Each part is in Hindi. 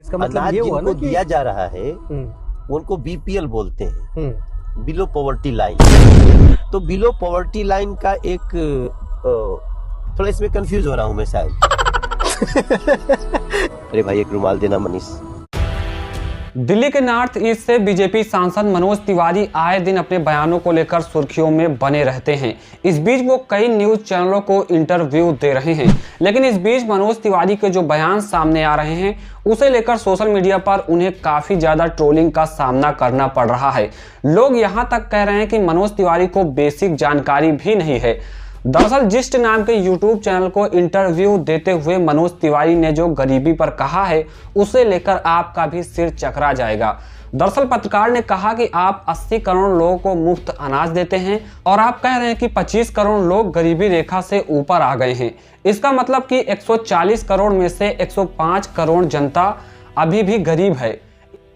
इसका मतलब अनाज ये हुआ जिनको ना कि दिया जा रहा है उनको बीपीएल बोलते हैं, बिलो पॉवर्टी लाइन। तो बिलो पॉवर्टी लाइन का एक थोड़ा इसमें कंफ्यूज हो रहा हूं मैं शायद। अरे भाई एक रुमाल देना मनीष। दिल्ली के नॉर्थ ईस्ट से बीजेपी सांसद मनोज तिवारी आए दिन अपने बयानों को लेकर सुर्खियों में बने रहते हैं। इस बीच वो कई न्यूज चैनलों को इंटरव्यू दे रहे हैं, लेकिन इस बीच मनोज तिवारी के जो बयान सामने आ रहे हैं उसे लेकर सोशल मीडिया पर उन्हें काफी ज्यादा ट्रोलिंग का सामना करना पड़ रहा है। लोग यहां तक कह रहे हैं कि मनोज तिवारी को बेसिक जानकारी भी नहीं है। दरअसल जिस्ट नाम के यूट्यूब चैनल को इंटरव्यू देते हुए मनोज तिवारी ने जो गरीबी पर कहा है उसे लेकर आपका भी सिर चकरा जाएगा। दरअसल पत्रकार ने कहा कि आप 80 करोड़ लोगों को मुफ्त अनाज देते हैं और आप कह रहे हैं कि 25 करोड़ लोग गरीबी रेखा से ऊपर आ गए हैं। इसका मतलब कि 140 करोड़ में से 105 करोड़ जनता अभी भी गरीब है।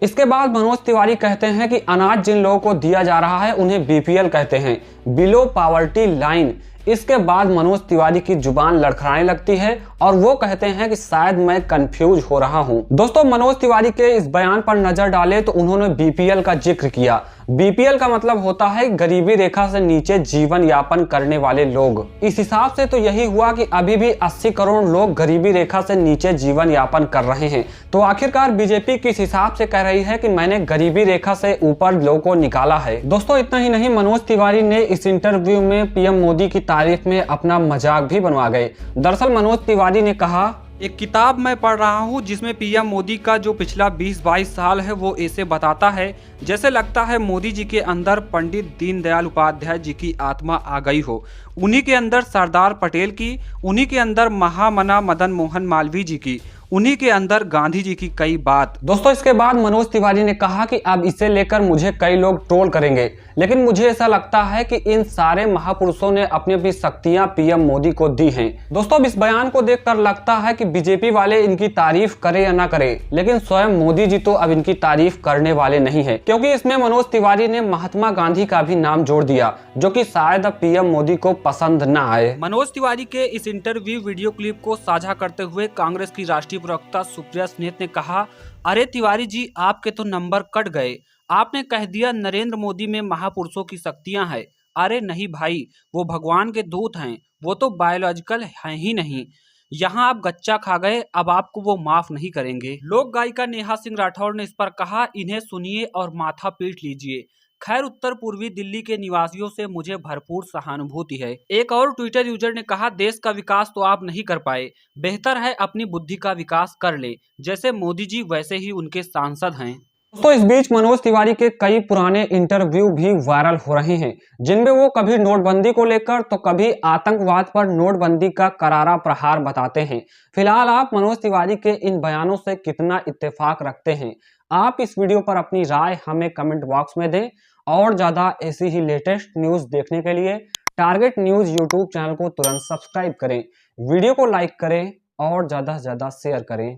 इसके बाद मनोज तिवारी कहते हैं कि अनाज जिन लोगों को दिया जा रहा है उन्हें बीपीएल कहते हैं, बिलो पॉवर्टी लाइन। इसके बाद मनोज तिवारी की जुबान लड़खड़ाने लगती है और वो कहते हैं कि शायद मैं कंफ्यूज हो रहा हूं। दोस्तों मनोज तिवारी के इस बयान पर नजर डाले तो उन्होंने बीपीएल का जिक्र किया। बीपीएल का मतलब होता है गरीबी रेखा से नीचे जीवन यापन करने वाले लोग। इस हिसाब से तो यही हुआ कि अभी भी 80 करोड़ लोग गरीबी रेखा से नीचे जीवन यापन कर रहे हैं। तो आखिरकार बीजेपी किस हिसाब से कह रही है कि मैंने गरीबी रेखा से ऊपर लोगों को निकाला है। दोस्तों इतना ही नहीं, मनोज तिवारी ने इस इंटरव्यू में पीएम मोदी की तारीफ में अपना मजाक भी बनवा गए। दरअसल मनोज तिवारी ने कहा, एक किताब मैं पढ़ रहा हूँ जिसमें पीएम मोदी का जो पिछला 20-22 साल है वो ऐसे बताता है जैसे लगता है मोदी जी के अंदर पंडित दीनदयाल उपाध्याय जी की आत्मा आ गई हो, उन्हीं के अंदर सरदार पटेल की, उन्हीं के अंदर महामना मदन मोहन मालवीय जी की, उन्हीं के अंदर गांधी जी की कई बात। दोस्तों इसके बाद मनोज तिवारी ने कहा कि अब इसे लेकर मुझे कई लोग ट्रोल करेंगे, लेकिन मुझे ऐसा लगता है कि इन सारे महापुरुषों ने अपनी अपनी शक्तियां पीएम मोदी को दी हैं। दोस्तों अब इस बयान को देखकर लगता है कि बीजेपी वाले इनकी तारीफ करे या ना करे, लेकिन स्वयं मोदी जी तो अब इनकी तारीफ करने वाले नहीं है, क्योंकि इसमें मनोज तिवारी ने महात्मा गांधी का भी नाम जोड़ दिया, जो कि शायद अब पीएम मोदी को पसंद न आए। मनोज तिवारी के इस इंटरव्यू वीडियो क्लिप को साझा करते हुए कांग्रेस की राष्ट्रीय प्रवक्ता सुप्रिया स्नेत ने कहा, अरे तिवारी जी आपके तो नंबर कट गए, आपने कह दिया नरेंद्र मोदी में महापुरुषों की शक्तियां हैं। अरे नहीं भाई, वो भगवान के दूत हैं, वो तो बायोलॉजिकल हैं ही नहीं। यहाँ आप गच्चा खा गए, अब आपको वो माफ नहीं करेंगे। लोक गायिका नेहा सिंह राठौर ने इस पर कहा, इन्हें सुनिए और माथा पीट लीजिए। खैर उत्तर पूर्वी दिल्ली के निवासियों से मुझे भरपूर सहानुभूति है। एक और ट्विटर यूजर ने कहा, देश का विकास तो आप नहीं कर पाए, बेहतर है अपनी बुद्धि का विकास कर ले, जैसे मोदी जी वैसे ही उनके सांसद हैं। दोस्तों इस बीच मनोज तिवारी के कई पुराने इंटरव्यू भी वायरल हो रहे हैं, जिनमें वो कभी नोटबंदी को लेकर तो कभी आतंकवाद पर नोटबंदी का करारा प्रहार बताते हैं। फिलहाल आप मनोज तिवारी के इन बयानों से कितना इत्तेफाक रखते हैं? आप इस वीडियो पर अपनी राय हमें कमेंट बॉक्स में दें और ज्यादा ऐसी ही लेटेस्ट न्यूज देखने के लिए टारगेट न्यूज यूट्यूब चैनल को तुरंत सब्सक्राइब करें, वीडियो को लाइक करें और ज्यादा से ज्यादा शेयर करें।